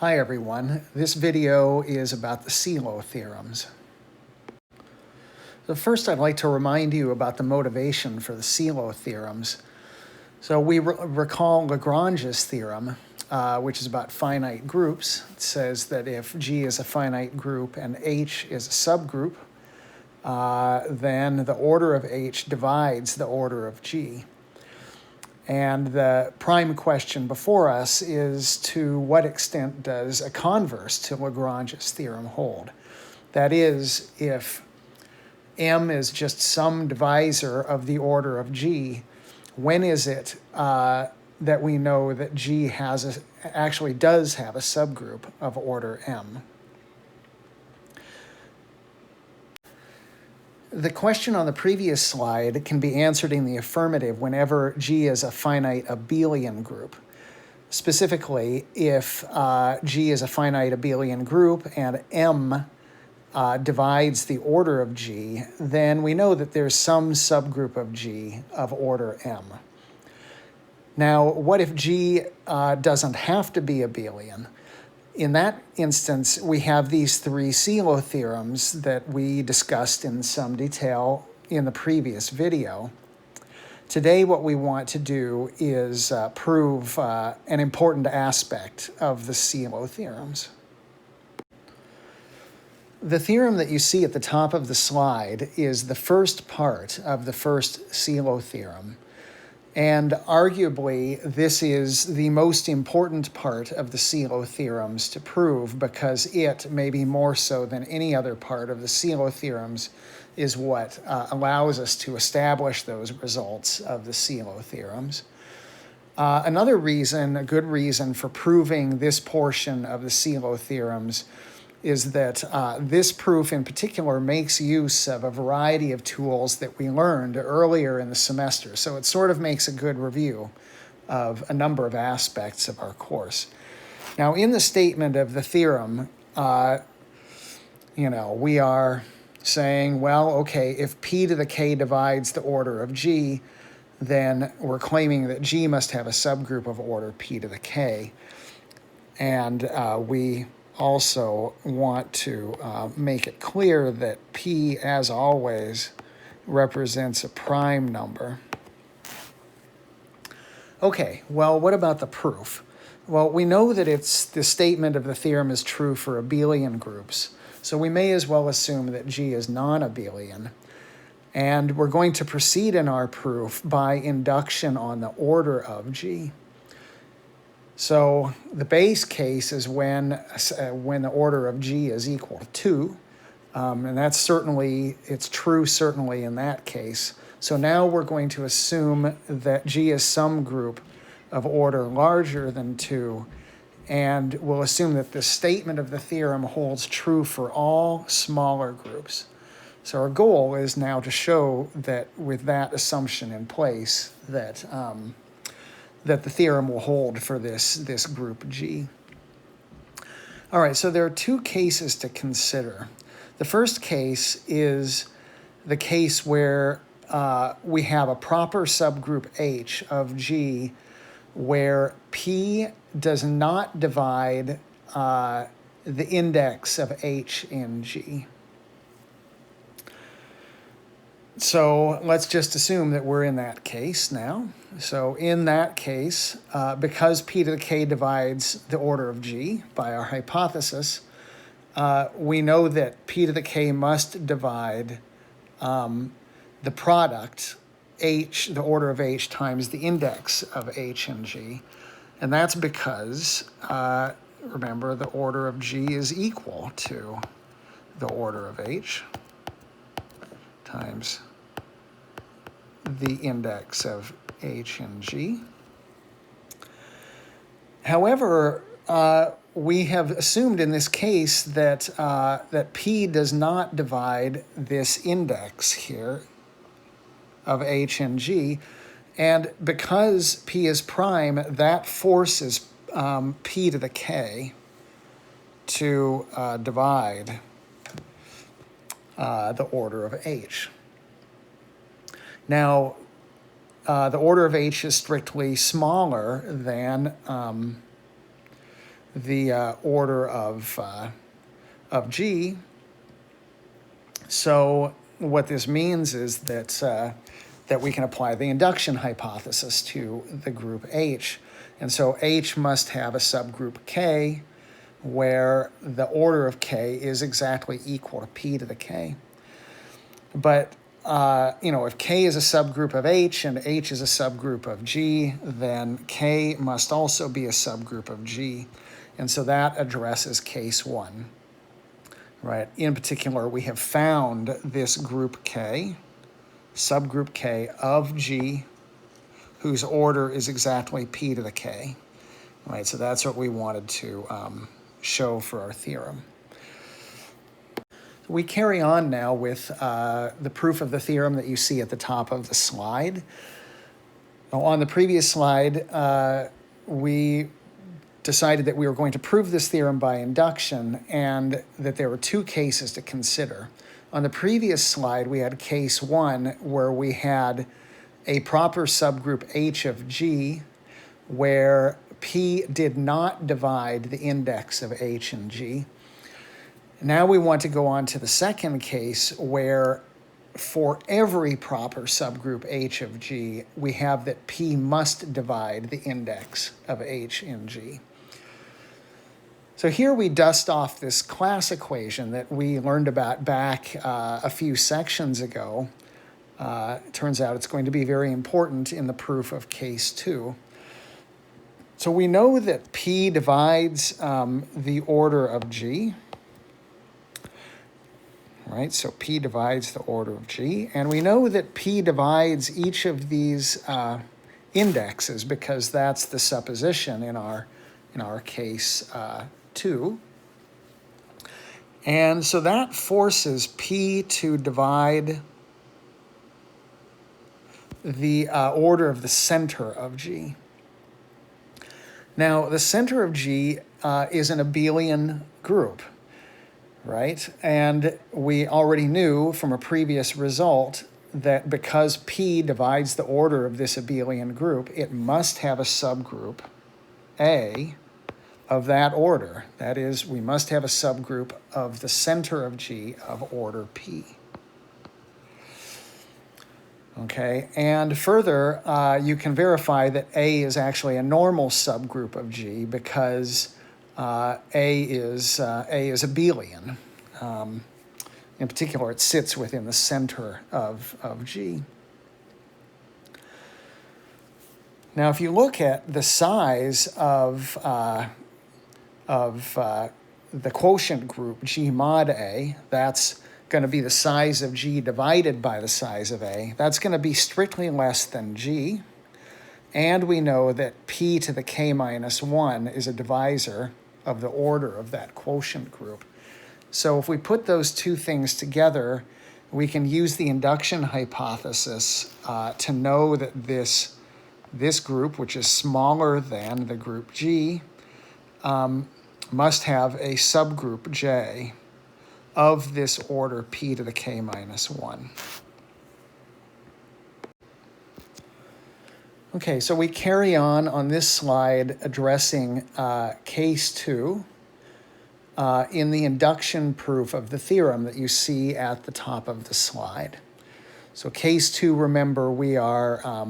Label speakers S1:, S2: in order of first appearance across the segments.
S1: Hi everyone, this video is about the Sylow theorems. So first I'd like to remind you about the motivation for the Sylow theorems. So we recall Lagrange's theorem, which is about finite groups. It says that if G is a finite group and H is a subgroup, then the order of H divides the order of G. And the prime question before us is, to what extent does a converse to Lagrange's theorem hold? That is, if M is just some divisor of the order of G, when is it that we know that G actually does have a subgroup of order M? The question on the previous slide can be answered in the affirmative whenever G is a finite abelian group. Specifically, if G is a finite abelian group and M divides the order of G, then we know that there's some subgroup of G of order M. Now, what if G doesn't have to be abelian? In that instance, we have these three Sylow theorems that we discussed in some detail in the previous video. Today, what we want to do is prove an important aspect of the Sylow theorems. The theorem that you see at the top of the slide is the first part of the first Sylow theorem. And arguably, this is the most important part of the Sylow theorems to prove, because it, maybe more so than any other part of the Sylow theorems, is what allows us to establish those results of the Sylow theorems. Another reason, a good reason for proving this portion of the Sylow theorems, is that this proof in particular makes use of a variety of tools that we learned earlier in the semester. So it sort of makes a good review of a number of aspects of our course. Now, in the statement of the theorem, we are saying, well, okay, if P to the K divides the order of G, then we're claiming that G must have a subgroup of order P to the K. And we also want to make it clear that P, as always, represents a prime number. Okay, well, what about the proof? Well, we know that the statement of the theorem is true for abelian groups, so we may as well assume that G is non-abelian. And we're going to proceed in our proof by induction on the order of G. So the base case is when the order of G is equal to 2, and it's true certainly in that case. So now we're going to assume that G is some group of order larger than 2, and we'll assume that the statement of the theorem holds true for all smaller groups. So our goal is now to show that with that assumption in place, that the theorem will hold for this group G. All right, so there are two cases to consider. The first case is the case where we have a proper subgroup H of G where P does not divide the index of H in G. So let's just assume that we're in that case now. So in that case, because P to the K divides the order of G by our hypothesis, we know that P to the K must divide the product H, the order of H, times the index of H and G. And that's because, remember, the order of G is equal to the order of H times the index of H and G. However, we have assumed in this case that P does not divide this index here of H and G, and because P is prime, that forces P to the K to divide the order of H. Now, the order of H is strictly smaller than the order of G. So what this means is that we can apply the induction hypothesis to the group H. And so H must have a subgroup K where the order of K is exactly equal to P to the K. But, if K is a subgroup of H and H is a subgroup of G, then K must also be a subgroup of G. And so that addresses case 1. Right? In particular, we have found this group K, subgroup K of G, whose order is exactly P to the K. Right? So that's what we wanted to show for our theorem. We carry on now with the proof of the theorem that you see at the top of the slide. Now, on the previous slide, we decided that we were going to prove this theorem by induction and that there were 2 cases to consider. On the previous slide, we had case 1 where we had a proper subgroup H of G where P did not divide the index of H and G. Now we want to go on to the second case where for every proper subgroup H of G, we have that P must divide the index of H in G. So here we dust off this class equation that we learned about back a few sections ago. It turns out it's going to be very important in the proof of case 2. So we know that P divides the order of G. Right, so P divides the order of G. And we know that P divides each of these indexes because that's the supposition in our case 2. And so that forces P to divide the order of the center of G. Now, the center of G is an abelian group, right? And we already knew from a previous result that because P divides the order of this abelian group, it must have a subgroup A of that order. That is, we must have a subgroup of the center of G of order P. Okay, and further, you can verify that A is actually a normal subgroup of G because A is abelian. In particular, it sits within the center of G. Now, if you look at the size of the quotient group G mod A, that's going to be the size of G divided by the size of A. That's going to be strictly less than G. And we know that P to the K minus 1 is a divisor of the order of that quotient group. So if we put those 2 things together, we can use the induction hypothesis to know that this group, which is smaller than the group G, must have a subgroup J of this order P to the K minus 1. Okay, so we carry on this slide addressing case 2 in the induction proof of the theorem that you see at the top of the slide. So case 2, remember, we are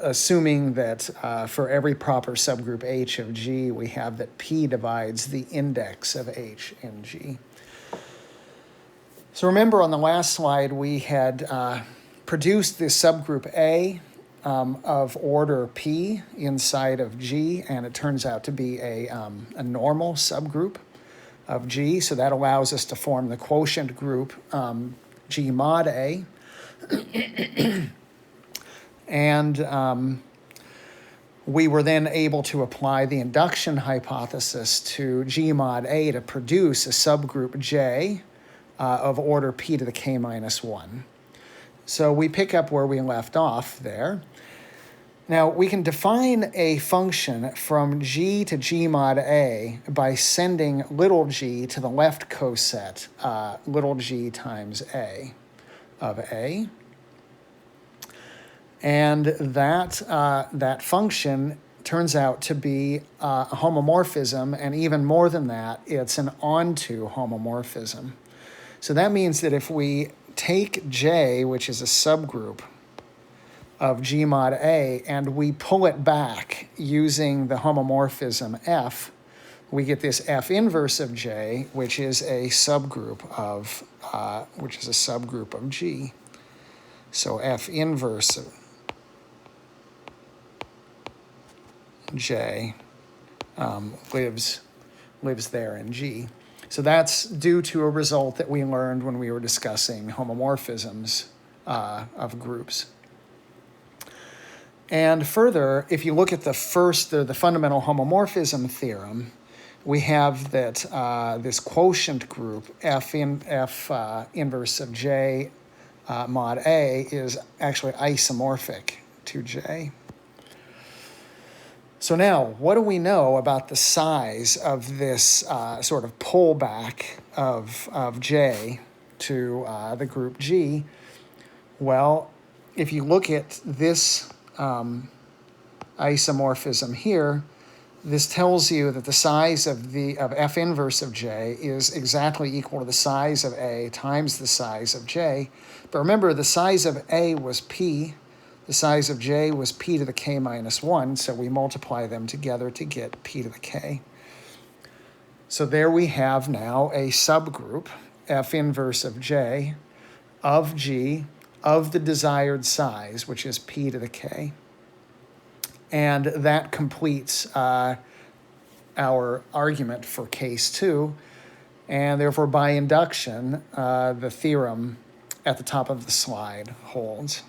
S1: assuming that for every proper subgroup H of G, we have that P divides the index of H in G. So remember on the last slide, we had produced this subgroup A of order P inside of G, and it turns out to be a normal subgroup of G. So that allows us to form the quotient group G mod A. And we were then able to apply the induction hypothesis to G mod A to produce a subgroup J of order P to the K minus 1. So we pick up where we left off there. Now, we can define a function from G to G mod A by sending little g to the left coset, little g times A of A. And that function turns out to be a homomorphism, and even more than that, it's an onto homomorphism. So that means that if we take J, which is a subgroup of G mod A, and we pull it back using the homomorphism F, we get this F inverse of J, which is a subgroup of G. So F inverse of J lives there in G. So that's due to a result that we learned when we were discussing homomorphisms of groups. And further, if you look at the fundamental homomorphism theorem, we have that this quotient group, F inverse of J mod A, is actually isomorphic to J. So now, what do we know about the size of this sort of pullback of J to the group G? Well, if you look at this isomorphism here, this tells you that the size of F inverse of J is exactly equal to the size of A times the size of J. But remember, the size of A was P, the size of J was P to the K minus 1, so we multiply them together to get P to the K. So there we have now a subgroup, F inverse of J, of G, of the desired size, which is P to the K. And that completes our argument for case 2. And therefore, by induction, the theorem at the top of the slide holds.